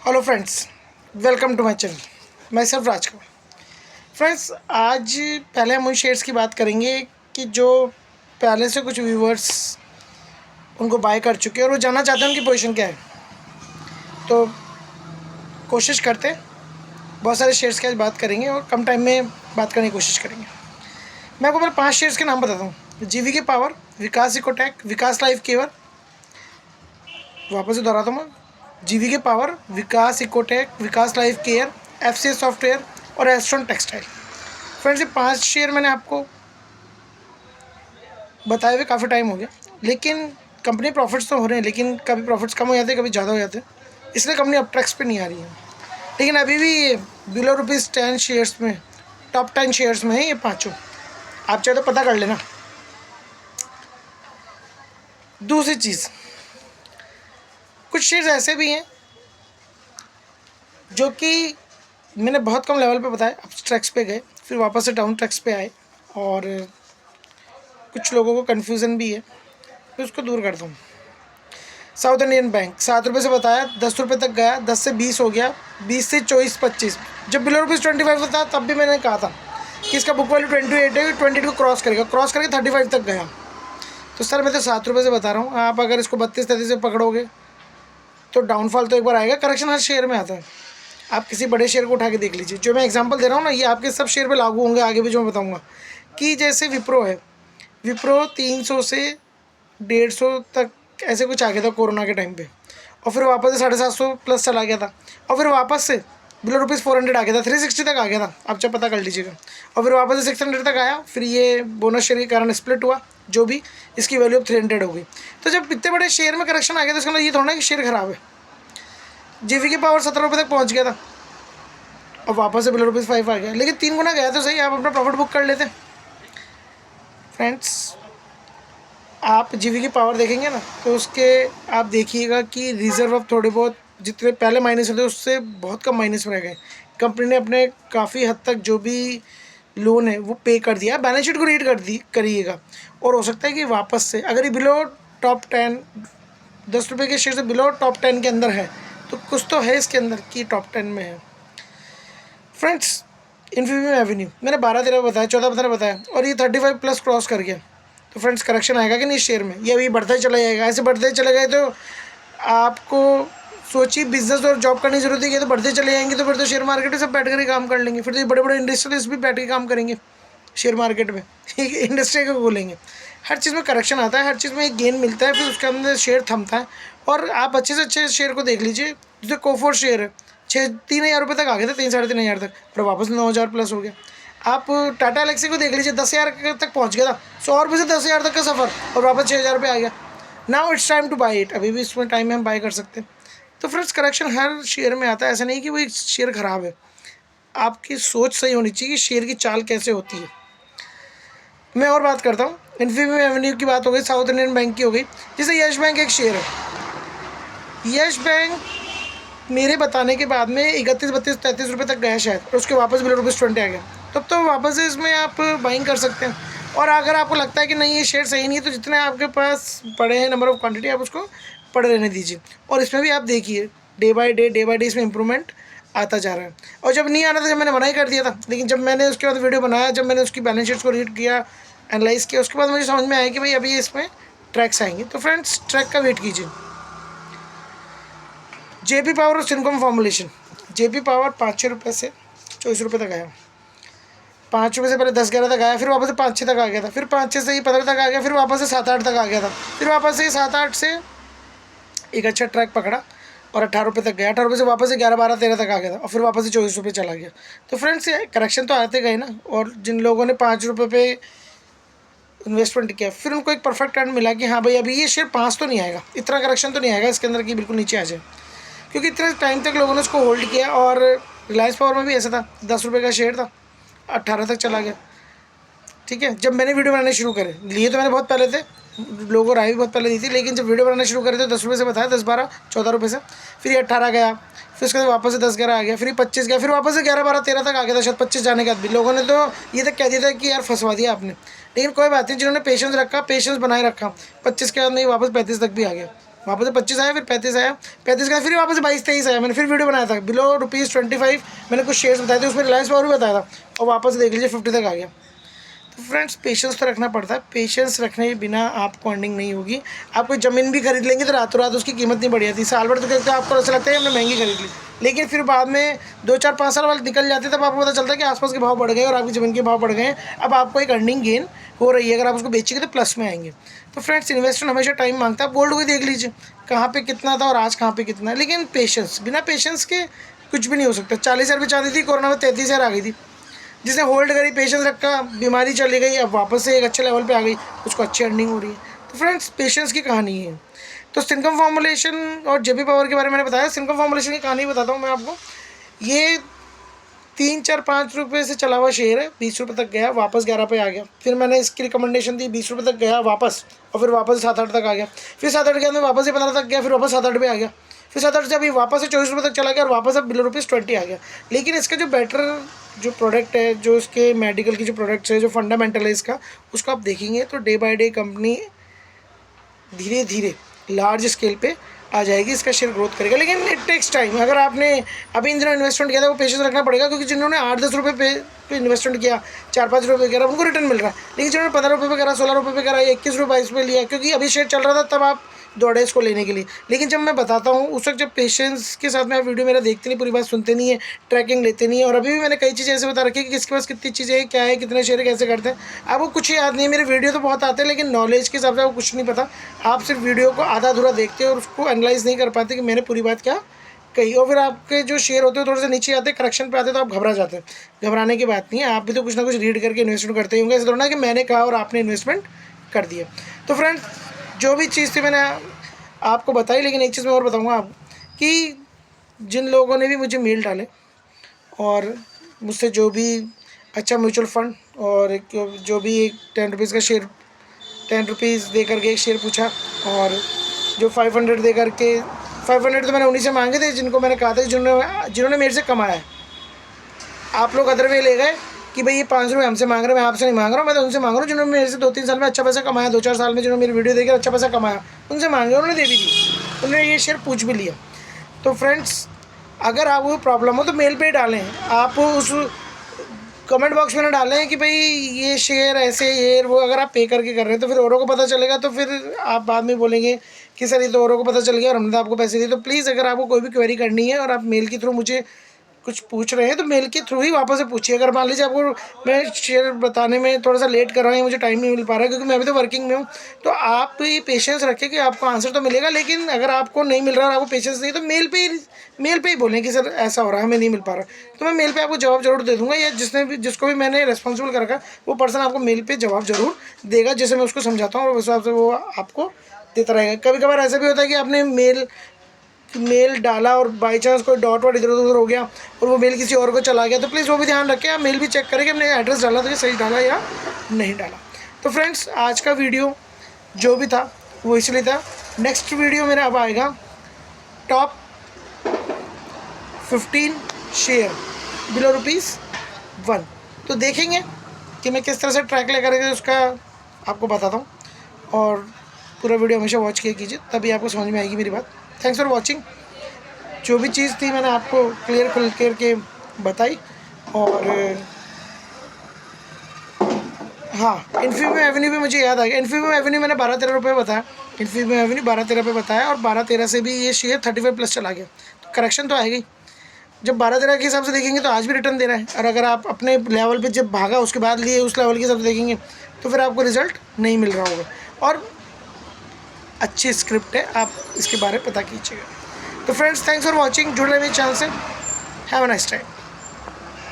Hello friends, welcome to my channel. मैं सिर्फ राजकुमार। Friends, आज पहले हम उन शेयर्स की बात करेंगे कि जो पहले से कुछ व्यूवर्स उनको बाय कर चुके हैं और वो जानना चाहते हैं उनकी पोजीशन क्या है। तो कोशिश करते हैं, बहुत सारे शेयर्स की आज बात करेंगे और कम टाइम में बात करने की कोशिश करेंगे। मैं आपको पहले 5 शेयर्स के नाम बताता हूँ। जीवीके पावर, विकास इकोटेक, विकास लाइफ केयर। वापस से दोहराता हूँ मैं। जीवीके पावर, विकास इकोटेक, विकास लाइफ केयर, एफसीएस सॉफ्टवेयर और एस्ट्रॉन टेक्सटाइल। फ्रेंड्स, ये 5 शेयर मैंने आपको बताए हुए काफ़ी टाइम हो गया, लेकिन कंपनी प्रॉफिट्स तो हो रहे हैं, लेकिन कभी प्रॉफिट्स कम हो जाते हैं, कभी ज़्यादा हो जाते हैं, इसलिए कंपनी अब ट्रैक्स पे नहीं आ रही है। लेकिन अभी भी बिलो ₹10 शेयर्स में, टॉप 10 शेयर्स में है ये पाँचों। आप चाहे तो पता कर लेना। दूसरी चीज़, कुछ शेयर्स ऐसे भी हैं जो कि मैंने बहुत कम लेवल पे बताया, अब ट्रैक्स पे गए, फिर वापस से डाउन ट्रैक्स पे आए और कुछ लोगों को कन्फ्यूज़न भी है, मैं उसको दूर करता हूँ। साउथ इंडियन बैंक 7 रुपये से बताया, 10 रुपये तक गया, 10 से 20 हो गया, 20 से 24, 25। जब बिलो ₹25 था तब भी मैंने कहा था कि इसका बुक वैल्यू 28 है, 28 को क्रॉस करेगा, क्रॉस करके 35 तक गया। तो सर मैं तो 7 रुपये से बता रहा हूँ, आप अगर इसको 32-33 से पकड़ोगे तो डाउनफॉल तो एक बार आएगा। करेक्शन हर शेयर में आता है। आप किसी बड़े शेयर को उठा के देख लीजिए। जो मैं एग्जांपल दे रहा हूँ ना, ये आपके सब शेयर पे लागू होंगे आगे भी, जो मैं बताऊँगा। कि जैसे विप्रो है, विप्रो 300 से 150 तक ऐसे कुछ आ गया था कोरोना के टाइम पे, और फिर वापस से 750 प्लस चला गया था, और फिर वापस से बिलो ₹400 आ गया था, 360 तक आ गया था, आप चाहे पता कर लीजिएगा। और फिर वापस से 600 तक आया, फिर ये बोनस शेयर के कारण स्प्लिट हुआ, जो भी इसकी वैल्यू अब 300 हो गई। तो जब इतने बड़े शेयर में करेक्शन आ गया तो इसका मतलब ये थोड़ा ना कि शेयर खराब है। जीवीके पावर 17 रुपये तक पहुँच गया था और वापस से बिलो ₹5 आ गया, लेकिन 3 गुना गया तो सही, आप अपना प्रॉफिट बुक कर लेते। फ्रेंड्स, आप जीवीके पावर देखेंगे ना तो उसके आप देखिएगा कि रिज़र्व अब थोड़े बहुत जितने पहले माइनस होते उससे बहुत कम माइनस में रह गए। कंपनी ने अपने काफ़ी हद तक जो भी लोन है वो पे कर दिया। बैलेंस शीट को रीड करिएगा, और हो सकता है कि वापस से अगर ये बिलो टॉप 10, 10 रुपये के शेयर से बिलो टॉप 10 के अंदर है तो कुछ तो है इसके अंदर कि टॉप 10 में है। फ्रेंड्स, इन्फीबीम एवेन्यू मैंने 12-13 बताया, 14-15 बताया, और ये 35 प्लस क्रॉस कर गया। तो फ्रेंड्स, करेक्शन आएगा कि नहीं शेयर में? ये अभी बढ़ता ही चला जाएगा। ऐसे बढ़ते चले गए तो आपको सोचिए, बिजनेस और जॉब करने की जरूरत है, तो बढ़ते चले जाएंगे तो फिर तो शेयर मार्केट में सब बैठ कर ही काम कर लेंगे। फिर तो ये बड़े बड़े इंडस्ट्रियलिस्ट भी बैठ के काम करेंगे शेयर मार्केट में, इंडस्ट्री को खोलेंगे। हर चीज़ में करेक्शन आता है, हर चीज़ में एक गेन मिलता है, फिर उसके अंदर शेयर थमता है। और आप अच्छे से अच्छे शेयर को देख लीजिए, जैसे कोफोर शेयर है, 3,000 रुपये तक आ गए थे, 3-3,500 तक, और वापस 9,000 प्लस हो गया। आप टाटा एलेक्सी को देख लीजिए, 10,000 तक पहुंच गया था, 100 रुपये से 10,000 तक का सफ़र, और वापस 6,000 रुपये आ गया। Now it's time two by it. अभी भी इसमें टाइम है, हम बाई कर सकते हैं। तो फ्रेंड्स, करेक्शन हर शेयर में आता है, ऐसा नहीं कि वो शेयर ख़राब है। आपकी सोच सही होनी चाहिए कि शेयर की चाल कैसे होती है। मैं और बात करता हूँ। इन्फीबीम एवेन्यू की बात हो गई, साउथ इंडियन बैंक की हो गई। जैसे यश बैंक एक शेयर है, यश बैंक मेरे बताने के बाद में 31, 32, 33 रुपये तक गया शायद, और उसके वापस बिलो ₹20 आ गया। तब तो वापस से इसमें आप बाइंग कर सकते हैं। और अगर आपको लगता है कि नहीं ये शेयर सही नहीं है, तो जितने आपके पास पड़े हैं नंबर ऑफ़ क्वांटिटी, आप उसको पड़े रहने दीजिए। और इसमें भी आप देखिए, डे बाय डे इसमें इंप्रूवमेंट आता जा रहा है। और जब नहीं आना था, जब मैंने मना ही कर दिया था, लेकिन जब मैंने उसके बाद वीडियो बनाया, जब मैंने उसकी बैलेंस शीट्स को रीड किया, एनालाइज़ किया, उसके बाद मुझे समझ में आया कि भाई अभी इसमें ट्रैक्स आएंगे। तो फ्रेंड्स, ट्रैक का वेट कीजिए। जेपी पावर और सिनकॉम फॉर्मुलेशन। जेपी पावर 5-6 रुपये से 24 रुपये तक आया, 5 रुपये से पहले 10-11 तक आया, फिर वापस से 5-6 तक आ गया था, फिर 5-6 से ही 15 तक आ गया, फिर वापस से 7-8 तक आ गया था, फिर वापस से 7-8 से एक अच्छा ट्रैक पकड़ा और 18 रुपये तक गया, 18 रुपये से वापस से 11-12-13 तक आ गया था, और फिर वापस से 24 रुपये चला गया। तो फ्रेंड्स, ये करेक्शन तो आते गए ना, और जिन लोगों ने 5 रुपये पे इन्वेस्टमेंट किया, फिर उनको एक परफेक्ट टाइम मिला कि हाँ भाई अभी ये शेयर 5 तो नहीं आएगा, इतना करेक्शन तो नहीं आएगा इसके अंदर कि बिल्कुल नीचे आ जाए, क्योंकि इतने टाइम तक लोगों ने उसको होल्ड किया। और रिलायंस पावर में भी ऐसा था, 10 रुपये का शेयर था, 18 तक चला गया। ठीक है, जब मैंने वीडियो बनाने शुरू करे, लिए तो मैंने बहुत पहले थे, लोगों को राय भी बहुत पहले दी थी, लेकिन जब वीडियो बनाना शुरू करे तो 10 रुपये से बताया, 10-12-14 रुपये से, फिर ये 18 गया, फिर उसके बाद वापस से 10-11 आ गया, फिर 25 गया, फिर वापस से 11-12-13 तक आ गया था, शायद 25 जाने के बाद भी लोगों ने तो ये तक कह दिया था कि यार फंसवा दिया आपने। लेकिन कोई बात नहीं, जिन्होंने पेशेंस रखा, पेशेंस बनाए रखा, 25 के बाद में वापस 35 तक भी आ गया। वापस से 25 आया, फिर 35 आया, 35 का फिर वापस से 22-23 आया। मैंने फिर वीडियो बनाया था बिलो ₹25 मैंने कुछ शेयर्स बताए थे, उसमें रिलायंस पावर भी बताया था, और वापस से देख लीजिए 50 तक आ गया। तो फ्रेंड्स पेशेंस तो रखना पड़ता है, पेशेंस रखने के बिना आपको अर्निंग नहीं होगी। आप कोई ज़मीन भी खरीद लेंगे तो रातों रात उसकी कीमत नहीं बढ़ जाती, साल भर तो कहते हैं आपको ऐसा लगता है हमने महंगी खरीद ली, लेकिन फिर बाद में 2-4-5 साल वाले निकल जाते हैं, तब आपको पता चलता है कि आसपास के भाव बढ़ गए और आपकी ज़मीन के भाव बढ़ गए हैं। अब आपको एक अर्निंग गेन हो रही है, अगर आप उसको बेचेंगे तो प्लस में आएंगे। तो फ्रेंड्स इन्वेस्टमेंट हमेशा टाइम मांगता है। आप गोल्ड को देख लीजिए कहाँ पे कितना था और आज कहाँ पे कितना है, लेकिन पेशेंस, बिना पेशेंस के कुछ भी नहीं हो सकता। 40,000 रुपये चांदी थी, कोरोना में 33,000 आ गई थी, जिसने होल्ड करी, पेशेंस रखा, बीमारी चली गई, अब वापस से एक अच्छे लेवल पे आ गई, उसको अच्छी अर्निंग हो रही है। तो फ्रेंड्स पेशेंस की कहानी है। तो सिनकम फॉर्मुलेशन और जेबी पावर के बारे में मैंने बताया। सिनकम फॉर्मुलेशन की कहानी बताता हूँ मैं आपको। ये 3-4-5 रुपये से चला हुआ शेयर है, 20 रुपये तक गया, वापस 11 पे आ गया। फिर मैंने इसकी रिकमेंडेशन दी, 20 रुपये तक गया वापस, और फिर वापस 7-8 तक आ गया। फिर 7-8 के बाद में वापस से 15 तक गया, फिर वापस 7-8 पे आ गया। फिर 7-8 से अभी वापस से 24 रुपये तक चला गया, और वापस अब बिलो ₹20 आ गया। लेकिन इसका जो बेटर जो प्रोडक्ट है, जो इसके मेडिकल की जो प्रोडक्ट्स है, जो फंडामेंटल है इसका, उसको आप देखेंगे तो डे बाय डे कंपनी धीरे धीरे लार्ज स्केल पे आ जाएगी, इसका शेयर ग्रोथ करेगा। लेकिन इट टेक्स टाइम। अगर आपने अभी इन दिनों इन्वेस्टमेंट किया था, वो पेशेंस रखना पड़ेगा, क्योंकि जिन्होंने 8-10 रुपये पे इन्वेस्टमेंट किया, 4-5 रुपये करा, उनको रिटर्न मिल रहा है। लेकिन जिन्होंने 15 रुपये पे करा, 16 रुपये पे करा, 21 रुपये 22 रुपये लिया, क्योंकि अभी शेयर चल रहा था, तब आप दौड़े इसको लेने के लिए। लेकिन जब मैं बताता हूँ उस वक्त, जब पेशेंस के साथ में आप वीडियो मेरा देखते नहीं, पूरी बात सुनते नहीं है, ट्रैकिंग लेते नहीं है, और अभी भी मैंने कई चीज़ें ऐसे बता रखी है कि किसके पास कितनी चीज़ें हैं, क्या है, कितने शेयर कैसे करते हैं, आपको कुछ याद नहीं है। मेरे वीडियो तो बहुत आते हैं, लेकिन नॉलेज के हिसाब से आपको कुछ नहीं पता। आप सिर्फ वीडियो को आधा अधूरा देखते हो और उसको एनालाइज नहीं कर पाते कि मैंने पूरी बात क्या कही, और फिर आपके जो शेयर होते हैं थोड़े से नीचे आते हैं, करेक्शन पे आते हैं, तो आप घबरा जाते हैं। घबराने की बात नहीं है, आप भी तो कुछ ना कुछ रीड करके इन्वेस्टमेंट करते ही होंगे। ऐसा थोड़ा ना कि मैंने कहा और आपने इन्वेस्टमेंट कर दिया। तो फ्रेंड्स जो भी चीज़ थी मैंने आपको बताई, लेकिन एक चीज़ मैं और बताऊँगा आपको कि जिन लोगों ने भी मुझे मेल डाले और मुझसे जो भी अच्छा म्यूचुअल फंड और जो भी 10 रुपीज़ का शेयर, 10 रुपीज़ दे करके एक शेयर पूछा, और जो 500 दे करके, 500 तो मैंने उन्हीं से मांगे थे जिनको मैंने कहा था जिन्होंने मेरे से कमाया है। आप लोग अदर वे ले गए कि भाई ये 500 रुपये हमसे मांग रहे हैं, मैं आपसे नहीं मांग रहा हूँ, मैं तो उनसे मांग रहा हूँ जिन्होंने मेरे से 2-3 साल में अच्छा पैसा कमाया, 2-4 साल में जिन्होंने मेरी वीडियो देखकर अच्छा पैसा कमाया, उनसे मांगे, उन्होंने दे भी दी, उन्होंने ये शेयर पूछ भी लिया। तो फ्रेंड्स अगर आपको प्रॉब्लम हो तो मेल पे ही डालें, आप उस कमेंट बॉक्स में ना डालें कि भाई ये शेयर ऐसे ये वो। अगर आप पे करके कर रहे हैं तो फिर औरों को पता चलेगा, तो फिर आप बाद में बोलेंगे कि सर ये तो औरों को पता चल गया और हमने तो आपको पैसे दिए। तो प्लीज़ अगर आपको कोई भी क्वेरी करनी है और आप मेल के थ्रू मुझे कुछ पूछ रहे हैं, तो मेल के थ्रू ही वापस से पूछिए। अगर मान लीजिए आपको मैं शेयर बताने में थोड़ा सा लेट कर रहा हूँ, मुझे टाइम नहीं मिल पा रहा है क्योंकि मैं भी तो वर्किंग में हूँ, तो आप ये पेशेंस रखें कि आपको आंसर तो मिलेगा। लेकिन अगर आपको नहीं मिल रहा और आपको पेशेंस नहीं, तो मेल पे ही बोलें कि सर ऐसा हो रहा है, हमें नहीं मिल पा रहा, तो मैं मेल पे आपको जवाब जरूर दे दूँगा, या जिसको भी मैंने रिस्पॉन्सिबल कर रखा वो पर्सन आपको मेल पे जवाब जरूर देगा, जैसे मैं उसको समझाता हूँ और उस हिसाब से वो आपको देता रहेगा। कभी कभार ऐसा भी होता है कि आपने मेल डाला और बाई चांस कोई डॉट वॉट इधर उधर हो गया और वो मेल किसी और को चला गया, तो प्लीज़ वो भी ध्यान रखें, आप मेल भी चेक करें कि हमने एड्रेस डाला था कि सही डाला या नहीं डाला। तो फ्रेंड्स आज का वीडियो जो भी था वो इसलिए था। नेक्स्ट वीडियो मेरा अब आएगा टॉप 15 शेयर बिलो ₹1, तो देखेंगे कि मैं किस तरह से ट्रैक लेकर के उसका आपको बताता हूँ। और पूरा वीडियो हमेशा वॉच किया कीजिए, तभी आपको समझ में आएगी मेरी बात। Thanks for watching. जो भी चीज़ थी मैंने आपको क्लियर करके बताई। और हाँ, इन्फीबीम एवेन्यू भी मुझे याद आ गया। इन्फीबीम एवेन्यू मैंने 12-13 रुपये बताया, इन्फीबीम एवेन्यू 12-13 पे बताया, और 12-13 से भी ये शेयर 35+ चला गया, तो करेक्शन तो आएगी। जब 12-13 के हिसाब से देखेंगे तो आज भी रिटर्न दे रहा है, और अगर आप अपने लेवल पे जब भागा उसके बाद लिए उस लेवल के हिसाब से देखेंगे तो फिर आपको रिजल्ट नहीं मिल रहा होगा। और अच्छी स्क्रिप्ट है, आप इसके बारे में पता कीजिएगा। तो फ्रेंड्स थैंक्स फॉर वॉचिंग, जुड़ रहे मेरे चैनल से। Have a nice time.